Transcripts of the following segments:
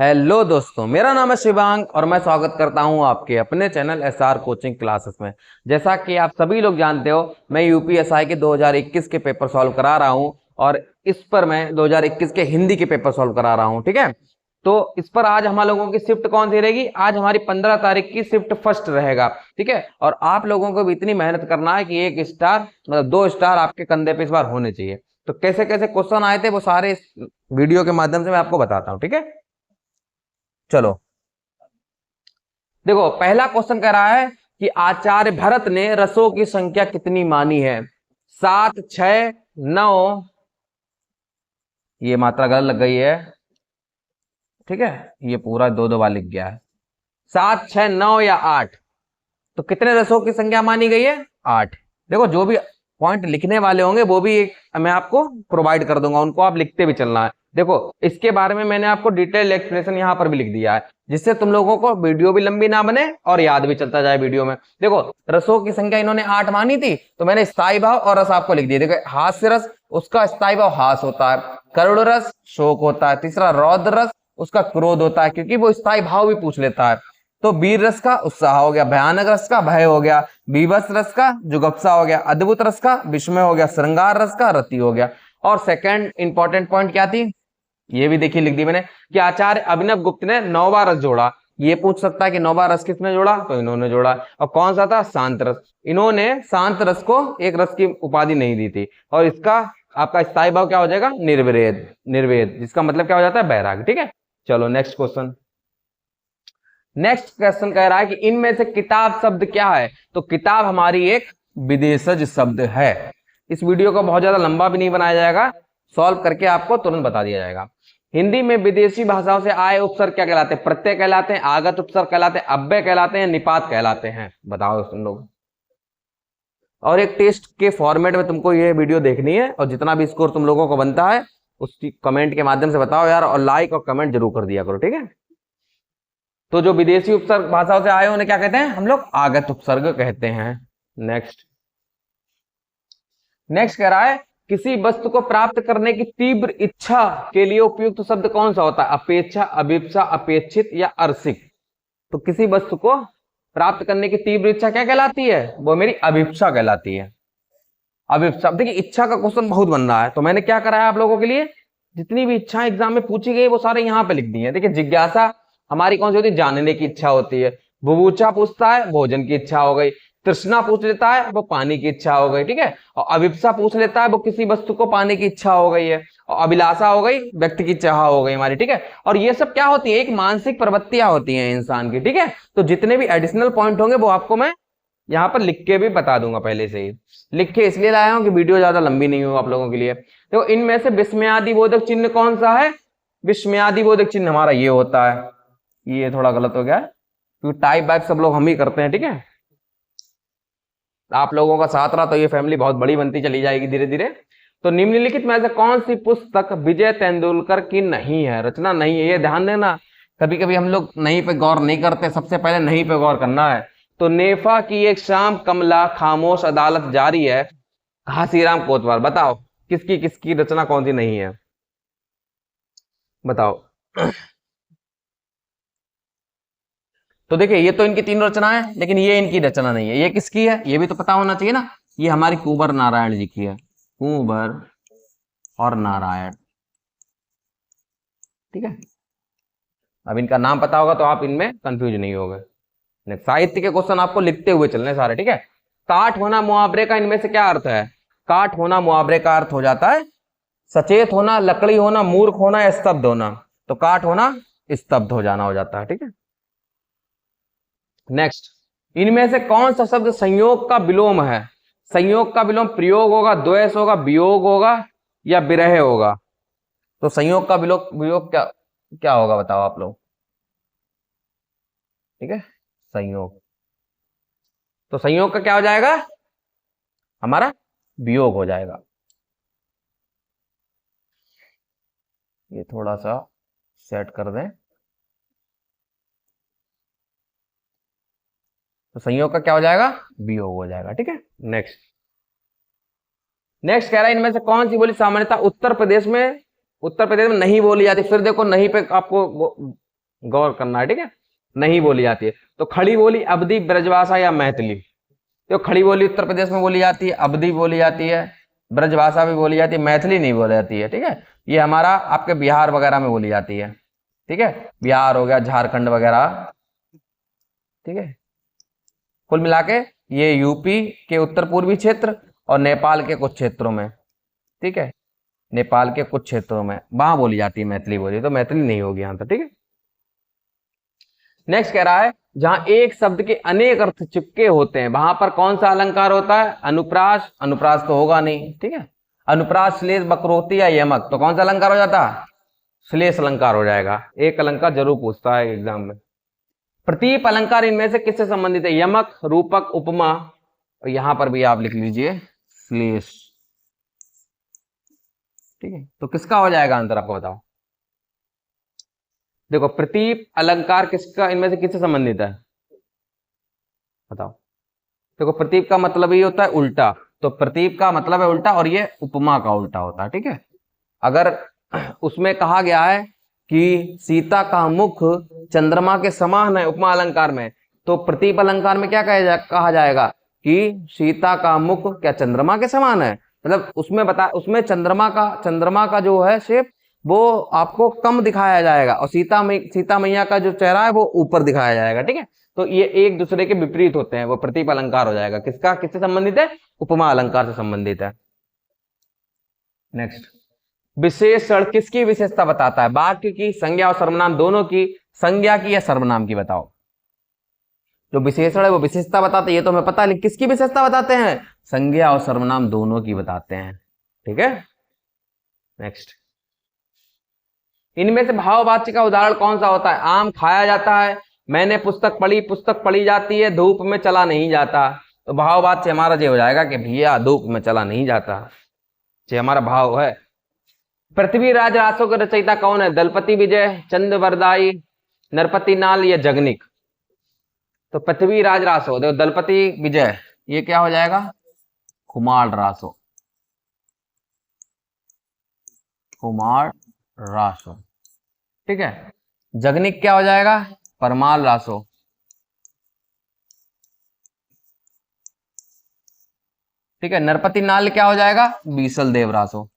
Hello दोस्तों, मेरा नाम है शिवांग और मैं स्वागत करता हूं आपके अपने चैनल एसआर कोचिंग क्लासेस में। जैसा कि आप सभी लोग जानते हो, मैं यूपीएसआई के 2021 के पेपर सॉल्व करा रहा हूं और इस पर मैं 2021 के हिंदी के पेपर सॉल्व करा रहा हूं। ठीक है, तो इस पर आज हम लोगों की शिफ्ट कौन सी रहेगी? आज हमारी 15 तारीख की शिफ्ट फर्स्ट रहेगा। ठीक है, और आप लोगों को भी इतनी मेहनत करना है कि 1 स्टार मतलब 2 स्टार आपके कंधे पे इस बार होने चाहिए। तो कैसे कैसे क्वेश्चन आए थे वो सारे इस वीडियो के माध्यम से मैं आपको बताता हूँ। ठीक है, चलो देखो, पहला क्वेश्चन कह रहा है कि आचार्य भरत ने रसों की संख्या कितनी मानी है? 7, 6, 9। ये मात्रा गलत लग गई है। ठीक है, ये पूरा दो दो बार लिख गया है। 7, 6, 9 या 8? तो कितने रसों की संख्या मानी गई है? 8। देखो, जो भी पॉइंट लिखने वाले होंगे वो भी मैं आपको प्रोवाइड कर दूंगा, उनको आप लिखते भी चलना है। देखो, इसके बारे में मैंने आपको डिटेल एक्सप्लेनेशन यहाँ पर भी लिख दिया है, जिससे तुम लोगों को वीडियो भी लंबी ना बने और याद भी चलता जाए वीडियो में। देखो, रसों की संख्या इन्होंने 8 मानी थी, तो मैंने स्थायी भाव और रस आपको लिख दिया। देखो, हास्य रस, उसका स्थायी भाव हास होता है। करुण रस शोक होता है। तीसरा रौद्र रस, उसका क्रोध होता है, क्योंकि वो स्थायी भाव भी पूछ लेता है। तो वीर रस का उत्साह हो गया, भयानक रस का भय हो गया, बीभत्स रस का जुगप्सा हो गया, अद्भुत रस का विस्मय हो गया, श्रृंगार रस का रति हो गया। और सेकंड इंपॉर्टेंट पॉइंट क्या थी, ये भी देखिए लिख दी मैंने, कि आचार्य अभिनव गुप्त ने 9वां रस जोड़ा। ये पूछ सकता है कि 9वां रस किसने जोड़ा? तो इन्होंने जोड़ा। और कौन सा था? शांत रस। इन्होंने शांत रस को एक रस की उपाधि नहीं दी थी। और इसका आपका स्थायी भाव क्या हो जाएगा? निर्वेद। निर्वेद, जिसका मतलब क्या हो जाता है? बैराग। ठीक है, चलो नेक्स्ट क्वेश्चन। नेक्स्ट क्वेश्चन कह रहा है कि इनमें से किताब शब्द क्या है? तो किताब हमारी एक विदेशज शब्द है। इस वीडियो को बहुत ज्यादा लंबा भी नहीं बनाया जाएगा, सॉल्व करके आपको तुरंत बता दिया जाएगा। हिंदी में विदेशी भाषाओं से आए उपसर्ग क्या कहलाते हैं? प्रत्यय कहलाते हैं, आगत उपसर्ग कहलाते हैं, अव्यय कहलाते हैं, निपात कहलाते हैं। बताओ तुम लोग। और एक टेस्ट के फॉर्मेट में तुमको ये वीडियो देखनी है, और जितना भी स्कोर तुम लोगों को बनता है उसकी कमेंट के माध्यम से बताओ यार, और लाइक और कमेंट जरूर कर दिया करो। ठीक है, तो जो विदेशी उपसर्ग भाषाओं से आए उन्हें क्या कहते हैं? हम लोग आगत उपसर्ग कहते हैं। नेक्स्ट नेक्स्ट कह रहा है, किसी वस्तु को प्राप्त करने की तीव्र इच्छा के लिए उपयुक्त शब्द कौन सा होता है? अपेक्षा, अभिप्सा, अपेक्षित या अर्षिक? तो किसी वस्तु को प्राप्त करने की तीव्र इच्छा क्या कहलाती है? वो मेरी अभिप्सा कहलाती है। अभिप्सा। देखिए, इच्छा का क्वेश्चन बहुत बन रहा है, तो मैंने क्या करा है आप लोगों के लिए, जितनी भी इच्छा एग्जाम में पूछी गई वो सारे यहाँ पे लिख दी है। देखिए, जिज्ञासा हमारी कौन सी होती है? जानने की इच्छा होती है। बुभुक्षा पूछता है, भोजन की इच्छा हो गई। तृष्णा पूछ लेता है, वो पानी की इच्छा हो गई। ठीक है, और अभिप्सा पूछ लेता है, वो किसी वस्तु को पाने की इच्छा हो गई है। और अभिलाषा हो गई, व्यक्ति की चाह हो गई हमारी। ठीक है, और ये सब क्या होती है? एक मानसिक प्रवृत्तियां होती हैं इंसान की। ठीक है, तो जितने भी एडिशनल पॉइंट होंगे वो आपको मैं यहाँ पर लिख के भी बता दूंगा, पहले से ही लिख के इसलिए लाया हूं कि वीडियो ज्यादा लंबी नहीं हो आप लोगों के लिए। देखो, इनमें से विस्मयादि बोधक चिन्ह कौन सा है? विस्मयादि बोधक चिन्ह हमारा ये होता है। ये थोड़ा गलत हो गया है, क्योंकि टाइप वाइप सब लोग हम ही करते हैं। ठीक है, आप लोगों का साथ रहा तो ये फैमिली बहुत बड़ी बनती चली जाएगी धीरे धीरे। तो निम्नलिखित में से कौन सी पुस्तक विजय तेंदुलकर की नहीं है, रचना नहीं है? ये ध्यान देना, कभी कभी हम लोग नहीं पे गौर नहीं करते, सबसे पहले नहीं पे गौर करना है। तो नेफा की एक शाम, कमला, खामोश, अदालत जारी है, घासीराम कोतवाल। बताओ किसकी किसकी रचना कौन सी नहीं है? बताओ। तो देखिए, ये तो इनकी 3 रचना है, लेकिन ये इनकी रचना नहीं है। ये किसकी है? ये भी तो पता होना चाहिए ना। ये हमारी कुंवर नारायण जी की है। कुंवर और नारायण। ठीक है, अब इनका नाम पता होगा तो आप इनमें कंफ्यूज नहीं होगे। साहित्य के क्वेश्चन आपको लिखते हुए चलने सारे। ठीक है, काट होना मुहावरे का इनमें से क्या अर्थ है? काट होना मुहावरे का अर्थ हो जाता है सचेत होना, लकड़ी होना, मूर्ख होना या स्तब्ध होना। तो काट होना स्तब्ध हो जाना हो जाता है। ठीक है, नेक्स्ट, इनमें से कौन सा शब्द संयोग का विलोम है? संयोग का विलोम प्रयोग होगा, द्वेष होगा, वियोग होगा या विरह होगा? तो संयोग का विलोम वियोग क्या क्या होगा बताओ आप लोग। ठीक है, संयोग। तो संयोग का क्या हो जाएगा? हमारा वियोग हो जाएगा। ये थोड़ा सा सेट कर दें। तो संयोग का क्या हो जाएगा? वियोग हो जाएगा। ठीक है, नेक्स्ट नेक्स्ट कह रहा है, इनमें से कौन सी बोली सामान्यतः उत्तर प्रदेश में नहीं बोली जाती? फिर देखो, नहीं पे आपको गौर करना है, ठीक है, नहीं बोली जाती है। तो खड़ी बोली अवधी, ब्रजभाषा या मैथिली। तो खड़ी बोली उत्तर प्रदेश में बोली जाती है, अवधी बोली जाती है, ब्रजभाषा भी बोली जाती है, मैथिली नहीं बोली जाती है, ठीक है। ये हमारा आपके बिहार वगैरह में बोली जाती है, ठीक है, बिहार हो गया, झारखंड वगैरह, ठीक है। कुल मिला के ये यूपी के उत्तर पूर्वी क्षेत्र और नेपाल के कुछ क्षेत्रों में, ठीक है, नेपाल के कुछ क्षेत्रों में वहां बोली जाती है मैथिली बोली, तो मैथिली नहीं होगी यहां तक, ठीक है। नेक्स्ट कह रहा है जहां एक शब्द के अनेक अर्थ चिपके होते हैं वहां पर कौन सा अलंकार होता है? अनुप्रास, अनुप्रास तो होगा नहीं, ठीक है। अनुप्रास, श्लेष, वक्रोक्ति या यमक, तो कौन सा अलंकार हो जाता है? श्लेष अलंकार हो जाएगा। एक अलंकार जरूर पूछता है एग्जाम में। प्रतीप अलंकार इनमें से किससे संबंधित है? यमक, रूपक, उपमा, और यहां पर भी आप लिख लीजिए श्लेष, ठीक है। तो किसका हो जाएगा आंसर, आपको बताओ। देखो प्रतीप अलंकार किसका, इनमें से किससे संबंधित है, बताओ। देखो प्रतीप का मतलब ही होता है उल्टा, तो प्रतीप का मतलब है उल्टा, और ये उपमा का उल्टा होता है, ठीक है। अगर उसमें कहा गया है कि सीता का मुख चंद्रमा के समान है उपमा अलंकार में, तो प्रतीप अलंकार में क्या कहा जाएगा कि सीता का मुख क्या चंद्रमा के समान है, मतलब उसमें चंद्रमा का जो है शेप वो आपको कम दिखाया जाएगा, और सीता मैया का जो चेहरा है वो ऊपर दिखाया जाएगा, ठीक है। तो ये एक दूसरे के विपरीत होते हैं, वो प्रतीप अलंकार हो जाएगा। किससे संबंधित है? उपमा अलंकार से संबंधित है। नेक्स्ट, विशेषण किसकी विशेषता बताता है? वाक्य की, संज्ञा और सर्वनाम दोनों की, संज्ञा की या सर्वनाम की, बताओ। जो विशेषण है वो विशेषता बताते हैं, ये तो हमें पता है, लेकिन किसकी विशेषता बताते हैं? संज्ञा और सर्वनाम दोनों की बताते हैं, ठीक है। नेक्स्ट, इनमें से भाववाच्य का उदाहरण कौन सा होता है? आम खाया जाता है, मैंने पुस्तक पढ़ी जाती है, धूप में चला नहीं जाता। तो भाववाच्य हमारा ये हो जाएगा कि भैया धूप में चला नहीं जाता, ये हमारा भाव है। पृथ्वीराज रासों के रचयिता कौन है? दलपति विजय, चंद्रवरदाई, नरपति नाल या जगनिक। तो पृथ्वीराज रासो, देखो दलपति विजय ये क्या हो जाएगा? कुमार रासो, कुमार रासो, ठीक है। जगनिक क्या हो जाएगा? परमाल रासो, ठीक है। नरपति नाल क्या हो जाएगा? बीसल देव रासो,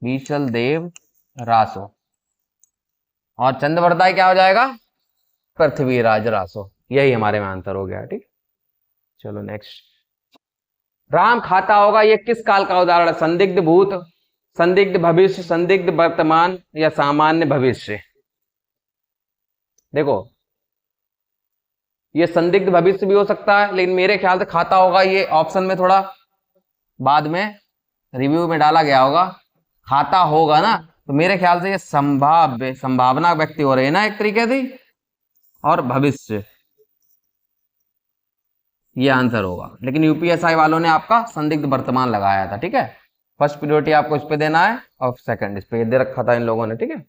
बीसल देव रासो। और चंद्रवरदाई क्या हो जाएगा? पृथ्वीराज रासो। यही हमारे में आंसर हो गया, ठीक। चलो नेक्स्ट, राम खाता होगा ये किस काल का उदाहरण है? संदिग्ध भूत, संदिग्ध भविष्य, संदिग्ध वर्तमान या सामान्य भविष्य। देखो ये संदिग्ध भविष्य भी हो सकता है, लेकिन मेरे ख्याल से खाता होगा ये ऑप्शन में थोड़ा बाद में रिव्यू में डाला गया होगा। खाता होगा ना, तो मेरे ख्याल से ये संभावना व्यक्ति हो रही है ना एक तरीके से, और भविष्य ये आंसर होगा। लेकिन यूपीएसआई वालों ने आपका संदिग्ध वर्तमान लगाया था, ठीक है। फर्स्ट प्रायोरिटी आपको इस पे देना है और सेकंड इस पे दे रखा था इन लोगों ने, ठीक है।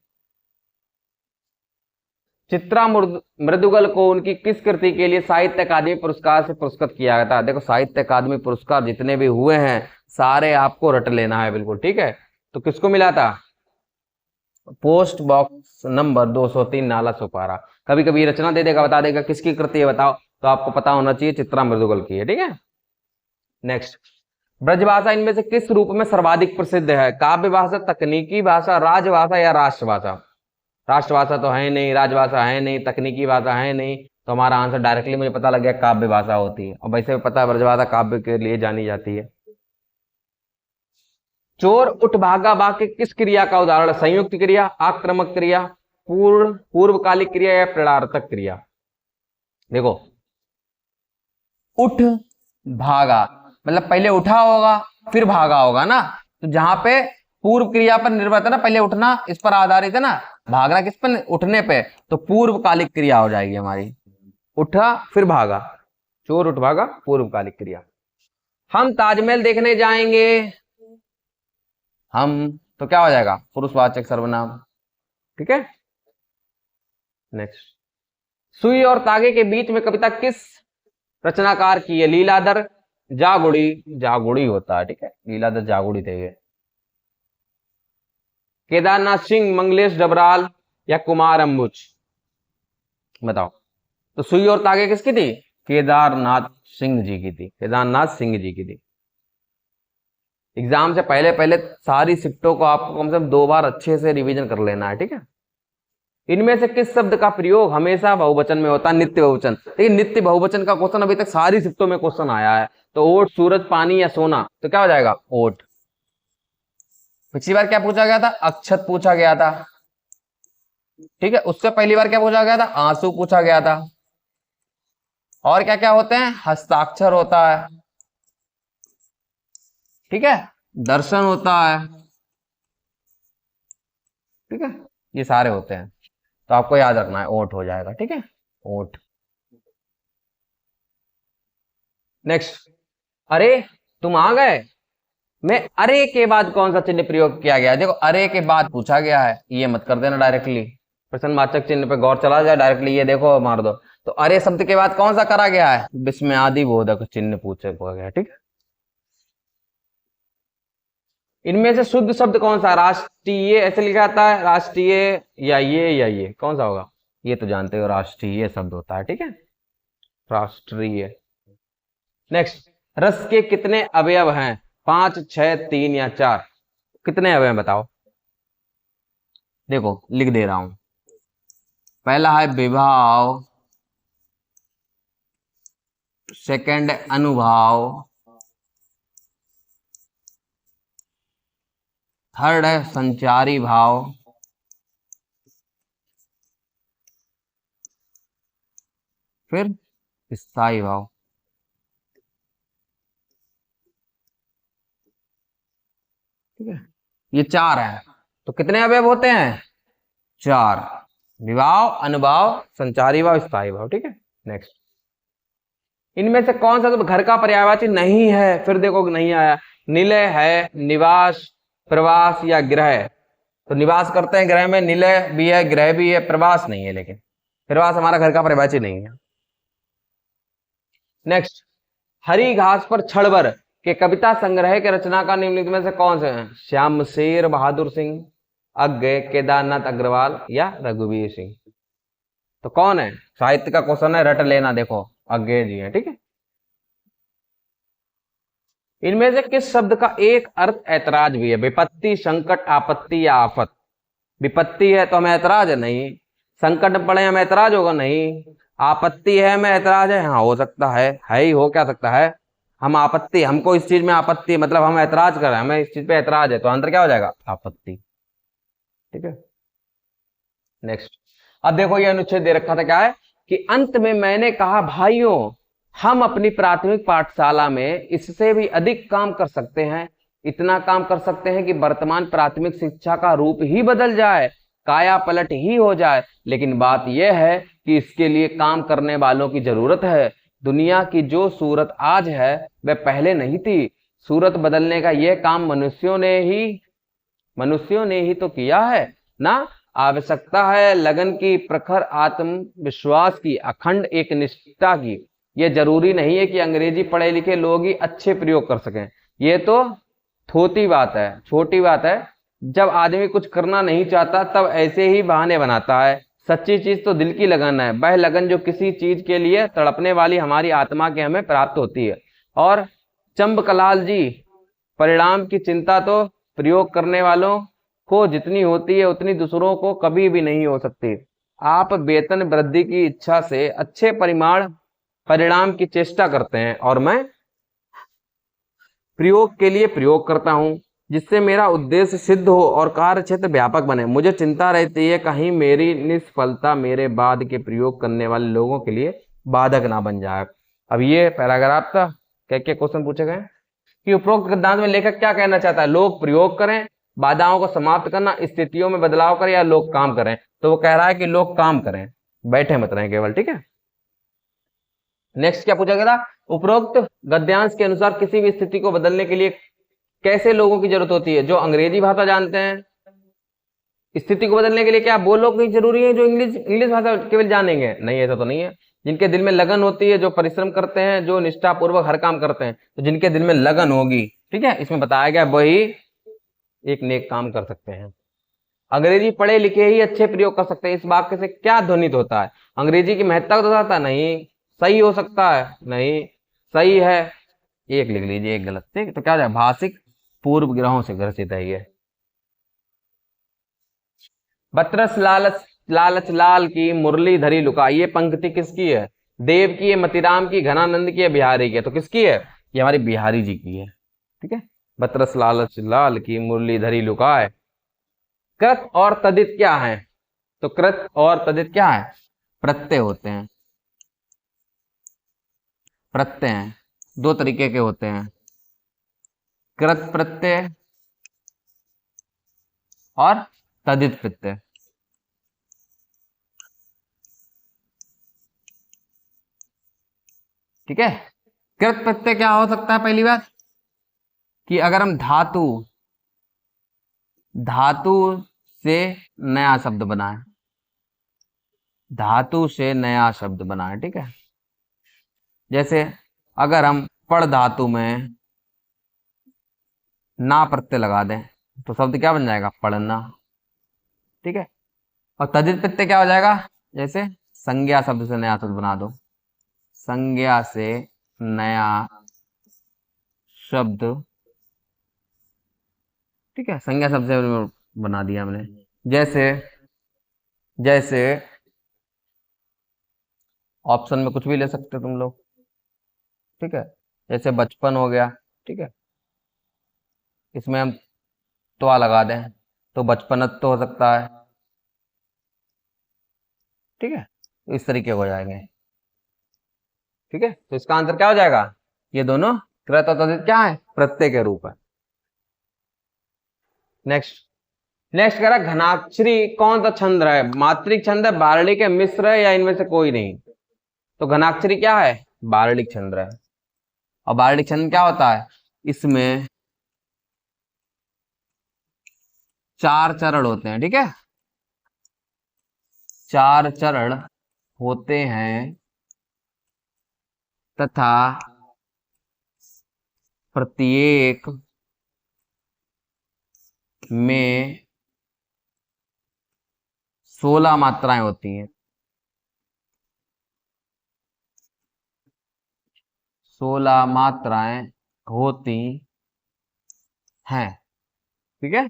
चित्रा मृदुगल को उनकी किस कृति के लिए साहित्य अकादमी पुरस्कार से पुरस्कृत किया गया था? देखो साहित्य अकादमी पुरस्कार जितने भी हुए हैं सारे आपको रट लेना है बिल्कुल, ठीक है। तो किसको मिला था? पोस्ट बॉक्स नंबर 203 नाला सुपारा। कभी कभी रचना दे देगा, बता देगा किसकी कृति है बताओ, तो आपको पता होना चाहिए चित्रा मृदुगल की है, ठीक है। नेक्स्ट, ब्रजभाषा इनमें से किस रूप में सर्वाधिक प्रसिद्ध है? काव्य भाषा, तकनीकी भाषा, राजभाषा या राष्ट्रभाषा। राष्ट्रभाषा तो है नहीं, राजभाषा है नहीं, तकनीकी भाषा है नहीं, तो हमारा आंसर डायरेक्टली मुझे पता लग गया काव्य भाषा होती है। और वैसे भी पता है ब्रजभाषा काव्य के लिए जानी जाती है। चोर उठ भागा वाक्य किस क्रिया का उदाहरण? संयुक्त क्रिया, आक्रामक क्रिया, पूर्वकालिक क्रिया या प्रेरणार्थक क्रिया। देखो उठ भागा मतलब पहले उठा होगा फिर भागा होगा ना, तो जहां पे पूर्व क्रिया पर निर्भर है ना, पहले उठना इस पर आधारित है ना, भागना किस पर? उठने पे, तो पूर्वकालिक क्रिया हो जाएगी हमारी, उठा फिर भागा, चोर उठ भागा पूर्वकालिक क्रिया। हम ताजमहल देखने जाएंगे, हम तो क्या हो जाएगा? पुरुषवाचक सर्वनाम, ठीक है। नेक्स्ट, सुई और तागे के बीच में कविता किस रचनाकार की है? लीलाधर, जागुड़ी, जागुड़ी होता है, ठीक है, लीलाधर जागुड़ी थे ये। केदारनाथ सिंह, मंगलेश डबराल या कुमार अंबुज? बताओ। तो सुई और तागे किसकी थी? केदारनाथ सिंह जी की थी, केदारनाथ सिंह जी की थी। एग्जाम से पहले पहले सारी शिफ्टों को आपको कम से कम 2 बार अच्छे से रिवीजन कर लेना है, ठीक है। इनमें से किस शब्द का प्रयोग हमेशा बहुवचन में होता है? नित्य बहुवचन। लेकिन नित्य बहुवचन का क्वेश्चन अभी तक सारी शिफ्टों में क्वेश्चन आया है। तो ओट, सूरज, पानी या सोना, तो क्या हो जाएगा? ओट। पिछली बार क्या पूछा गया था? अक्षत पूछा गया था, ठीक है। उससे पहली बार क्या पूछा गया था? आंसू पूछा गया था। और क्या क्या होते हैं? हस्ताक्षर होता है, ठीक है, दर्शन होता है, ठीक है, ये सारे होते हैं। तो आपको याद रखना है, ओट हो जाएगा, ठीक है, ओट। नेक्स्ट, अरे तुम आ गए में अरे के बाद कौन सा चिन्ह प्रयोग किया गया है? देखो अरे के बाद पूछा गया है, ये मत कर देना डायरेक्टली, प्रश्नवाचक चिन्ह पे गौर चला जाए डायरेक्टली, ये देखो मार दो। तो अरे शब्द के बाद कौन सा करा गया है? विस्मयादि बोधक चिन्ह पूछा गया, ठीक है। इनमें से शुद्ध शब्द कौन सा? राष्ट्रीय ऐसे लिखा जाता है, राष्ट्रीय या ये कौन सा होगा? ये तो जानते हो, राष्ट्रीय शब्द होता है, ठीक है, राष्ट्रीय। नेक्स्ट, रस के कितने अवयव हैं? 5, 6, 3 या 4? कितने अवयव हैं बताओ? देखो लिख दे रहा हूं। पहला है विभाव, सेकंड अनुभाव, थर्ड है संचारी भाव, फिर स्थायी भाव, ठीक है। ये 4 है। तो कितने अवयव होते हैं? 4। विभाव, अनुभाव, संचारी भाव, स्थायी भाव, ठीक है। नेक्स्ट, इनमें से कौन सा घर का पर्यायवाची नहीं है? फिर देखो नहीं आया। निलय है, निवास, प्रवास या गृह? तो निवास करते हैं गृह में, निलय भी है, गृह भी है, प्रवास नहीं है, लेकिन प्रवास हमारा घर का पर्यायवाची नहीं है। नेक्स्ट, हरी घास पर क्षणभर के कविता संग्रह के रचना का निम्नलिखित में से कौन से हैं? श्यामशेर बहादुर सिंह, अज्ञे, केदारनाथ अग्रवाल या रघुवीर सिंह? तो कौन है? साहित्य का क्वेश्चन है, रट लेना। देखो अज्ञे जी है, ठीक है। इनमें से किस शब्द का एक अर्थ ऐतराज भी है? विपत्ति, संकट, आपत्ति या आफत? विपत्ति है तो हमें ऐतराज है? नहीं। संकट पड़े हमें ऐतराज होगा? नहीं। आपत्ति है हमें ऐतराज है? हाँ हो सकता है ही, हो क्या सकता है? हम आपत्ति, हमको इस चीज में आपत्ति, मतलब हम ऐतराज कर रहे हैं, हमें इस चीज पे ऐतराज है, तो आंसर क्या हो जाएगा? आपत्ति, ठीक है। नेक्स्ट, अब देखो ये अनुच्छेद दे रखा था, क्या है कि अंत में मैंने कहा भाइयों हम अपनी प्राथमिक पाठशाला में इससे भी अधिक काम कर सकते हैं। इतना काम कर सकते हैं कि वर्तमान प्राथमिक शिक्षा का रूप ही बदल जाए, काया पलट ही हो जाए। लेकिन बात यह है कि इसके लिए काम करने वालों की जरूरत है। दुनिया की जो सूरत आज है वह पहले नहीं थी। सूरत बदलने का यह काम मनुष्यों ने ही तो किया है ना। आवश्यकता है लगन की, प्रखर आत्मविश्वास की, अखंड एक निष्ठा की। यह जरूरी नहीं है कि अंग्रेजी पढ़े लिखे लोग ही अच्छे प्रयोग कर सकें। ये तो थोती बात है, छोटी बात है। जब आदमी कुछ करना नहीं चाहता तब ऐसे ही बहाने बनाता है। सच्ची चीज तो दिल की लगन है, वह लगन जो किसी चीज के लिए तड़पने वाली हमारी आत्मा के हमें प्राप्त होती है। और चंबकलाल जी, परिणाम की चिंता तो प्रयोग करने वालों को जितनी होती है उतनी दूसरों को कभी भी नहीं हो सकती। आप वेतन वृद्धि की इच्छा से अच्छे परिणाम की चेष्टा करते हैं और मैं प्रयोग के लिए प्रयोग करता हूं, जिससे मेरा उद्देश्य सिद्ध हो और कार्य क्षेत्र व्यापक बने। मुझे चिंता रहती है कहीं मेरी निष्फलता मेरे बाद के प्रयोग करने वाले लोगों के लिए बाधक ना बन जाए। अब ये पैराग्राफ था, क्या क्या क्वेश्चन पूछे गए कि उपरोक्त गद्यांश में लेखक क्या कहना चाहता है? लोग प्रयोग करें, बाधाओं को समाप्त करना, स्थितियों में बदलाव करें, या लोग काम करें? तो वो कह रहा है कि लोग काम करें, बैठे मत रहें केवल, ठीक है। नेक्स्ट क्या पूछा गया था? उपरोक्त गद्यांश के अनुसार किसी भी स्थिति को बदलने के लिए कैसे लोगों की जरूरत होती है? जो अंग्रेजी भाषा जानते हैं। स्थिति को बदलने के लिए क्या वो लोग जरूरी है जो इंग्लिश भाषा केवल जानेंगे? नहीं, ऐसा तो नहीं है। जिनके दिल में लगन होती है, जो परिश्रम करते हैं, जो निष्ठापूर्वक हर काम करते हैं, तो जिनके दिल में लगन होगी, ठीक है, इसमें बताया गया वही एक नेक काम कर सकते हैं। अंग्रेजी पढ़े लिखे ही अच्छे प्रयोग कर सकते हैं। इस वाक्य से क्या ध्वनित होता है? अंग्रेजी की महत्ता को दर्शाता है? नहीं। सही हो सकता है? नहीं। सही है, एक लिख लीजिए, एक गलत। ठीक, तो क्या हो जाए? भाषिक पूर्व ग्रहों से ग्रसित है ये। बतरस लालच लालच लाल की मुरली धरी लुका, ये पंक्ति किसकी है? देव की है, मतीराम की, घनानंद की है, बिहारी की है? तो किसकी है? ये हमारी बिहारी जी की है। ठीक है, बतरस लालच लाल की मुरली धरी लुका है। कृत और तदित क्या है? तो कृत और तदित क्या है? प्रत्यय होते हैं। प्रत्यय हैं, दो तरीके के होते हैं, कृत प्रत्यय और तदित प्रत्यय। ठीक है, कृत प्रत्यय क्या हो सकता है? पहली बात कि अगर हम धातु धातु से नया शब्द बनाए, धातु से नया शब्द बनाए, ठीक है। जैसे अगर हम पढ़ धातु में ना प्रत्यय लगा दें तो शब्द क्या बन जाएगा? पढ़ना। ठीक है, और तदित प्रत्यय क्या हो जाएगा? जैसे संज्ञा शब्द से नया शब्द बना दो, संज्ञा से नया शब्द। ठीक है, संज्ञा शब्द से बना दिया हमने। जैसे जैसे ऑप्शन में कुछ भी ले सकते हो तुम लोग। ठीक है, जैसे बचपन हो गया। ठीक है, इसमें हम त्वा लगा दें तो बचपनत तो हो सकता है। ठीक है, तो इस तरीके हो जाएंगे। ठीक है, तो इसका आंसर क्या हो जाएगा? ये दोनों कृत और तद्धित क्या है? प्रत्यय के रूप है। नेक्स्ट नेक्स्ट कह रहा है घनाक्षरी कौन सा छंद है? मात्रिक छंद है, बारलिक है, मिश्र है, या इनमें से कोई नहीं? तो घनाक्षरी क्या है? बारलिक छंद है। और बारलिक छंद क्या होता है? इसमें 4 चरण होते हैं। ठीक है, 4 चरण होते हैं तथा प्रत्येक में 16 मात्राएं होती हैं। 16 मात्राएं होती हैं। ठीक है,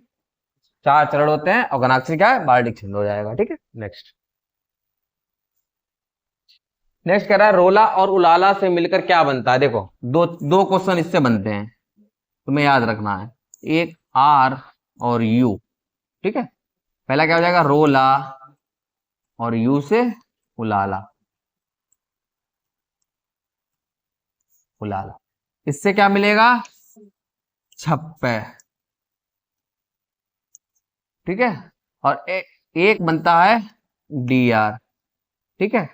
4 चरण होते हैं और घनाक्षरी क्या है? बारलिक छंद हो जाएगा। ठीक है, नेक्स्ट कह रहा है रोला और उलाला से मिलकर क्या बनता है? देखो, दो दो क्वेश्चन इससे बनते हैं, तुम्हें याद रखना है। एक आर और यू। ठीक है, पहला क्या हो जाएगा? रोला और यू से उलाला। उलाला, इससे क्या मिलेगा? छप्पे। ठीक है, और एक बनता है डी आर। ठीक है,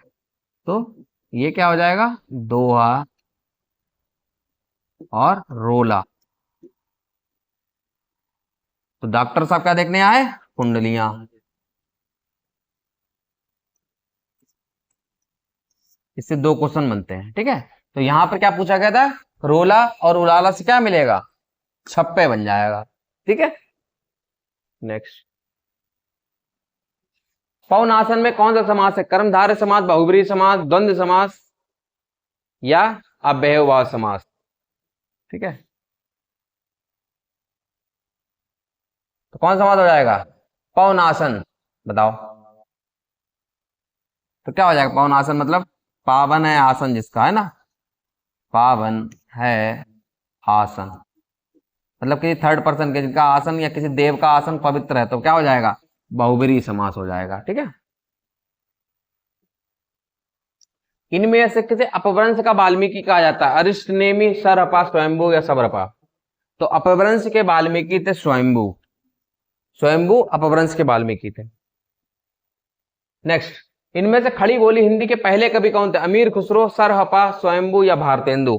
तो ये क्या हो जाएगा? दोहा और रोला। तो डॉक्टर साहब क्या देखने आए? कुंडलियां। इससे 2 क्वेश्चन बनते हैं। ठीक है, तो यहां पर क्या पूछा गया था? रोला और उलाला से क्या मिलेगा? छप्पे बन जाएगा। ठीक है, नेक्स्ट पवन आसन में कौन सा समास है? कर्मधारय समास, बहुब्रीहि समास, द्वंद्व समास, या अव्ययभाव समास? ठीक है, तो कौन सा समास हो जाएगा? पवन आसन। बताओ, तो क्या हो जाएगा? पवन आसन मतलब पावन है आसन जिसका, है ना? पावन है आसन मतलब किसी थर्ड पर्सन के जिनका आसन या किसी देव का आसन पवित्र है, तो क्या हो जाएगा? बहुब्रीहि समास हो जाएगा। ठीक है, इनमें से किसे अपभ्रंश का वाल्मीकि कहा जाता है? अरिष्टनेमि, सरहपा, स्वयंभू, या सबरपा? तो अपभ्रंश के वाल्मीकि थे स्वयंभू। स्वयंभू अपभ्रंश के वाल्मीकि थे। नेक्स्ट, इनमें से खड़ी बोली हिंदी के पहले कवि कौन थे? अमीर खुसरो, सरहपा, स्वयंभू, या भारतेंदु?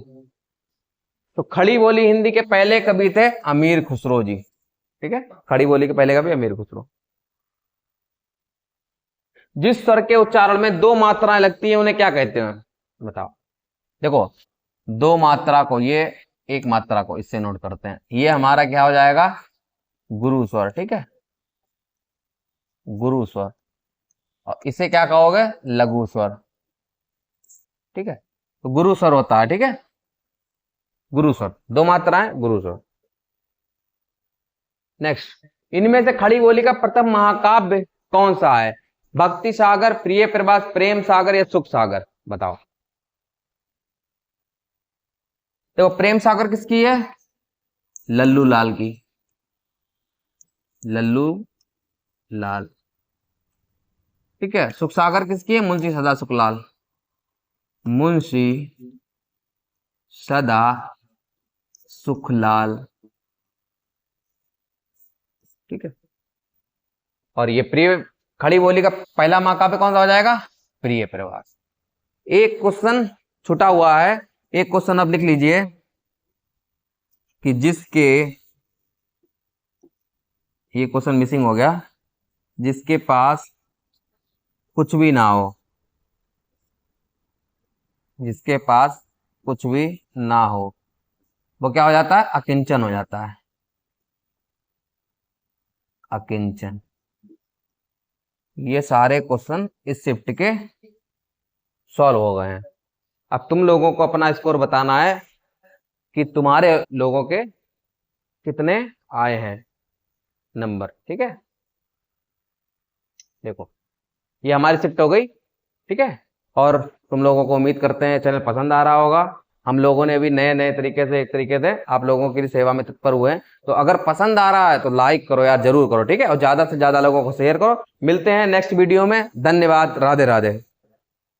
तो खड़ी बोली हिंदी के पहले कवि थे अमीर खुसरो जी। ठीक है, खड़ी बोली के पहले कवि अमीर खुसरो। जिस स्वर के उच्चारण में 2 मात्राएं लगती हैं उन्हें क्या कहते हैं? बताओ। देखो, 2 मात्रा को, ये एक मात्रा को, इससे नोट करते हैं। ये हमारा क्या हो जाएगा? गुरु स्वर। ठीक है, गुरु स्वर, और इसे क्या कहोगे, लघु स्वर। ठीक है, तो गुरु स्वर होता है, ठीक है, गुरु स्वर, दो मात्राएं, गुरु स्वर। नेक्स्ट, इनमें से खड़ी बोली का प्रथम महाकाव्य कौन सा है? भक्ति सागर, प्रिय प्रवास, प्रेम सागर या सुख सागर? बताओ। देखो प्रेम सागर किसकी है? लल्लू लाल की, लल्लू लाल। ठीक है, सुख सागर किसकी है? मुंशी सदा सुखलाल, मुंशी सदा सुखलाल। ठीक है, और ये प्रिय खड़ी बोली का पहला महाकाव्य कौन सा हो जाएगा? प्रिय प्रवास। एक क्वेश्चन छूटा हुआ है, एक क्वेश्चन अब लिख लीजिए कि जिसके, ये क्वेश्चन मिसिंग हो गया, जिसके पास कुछ भी ना हो, जिसके पास कुछ भी ना हो, वो क्या हो जाता है? अकिंचन हो जाता है, अकिंचन। ये सारे क्वेश्चन इस शिफ्ट के सॉल्व हो गए हैं। अब तुम लोगों को अपना स्कोर बताना है कि तुम्हारे लोगों के कितने आए हैं नंबर। ठीक है, देखो ये हमारी शिफ्ट हो गई। ठीक है, और तुम लोगों को उम्मीद करते हैं चैनल पसंद आ रहा होगा। हम लोगों ने भी नए नए तरीके से, एक तरीके से आप लोगों की सेवा में तत्पर हुए हैं। तो अगर पसंद आ रहा है तो लाइक करो यार, जरूर करो। ठीक है, और ज्यादा से ज्यादा लोगों को शेयर करो। मिलते हैं नेक्स्ट वीडियो में। धन्यवाद, राधे राधे।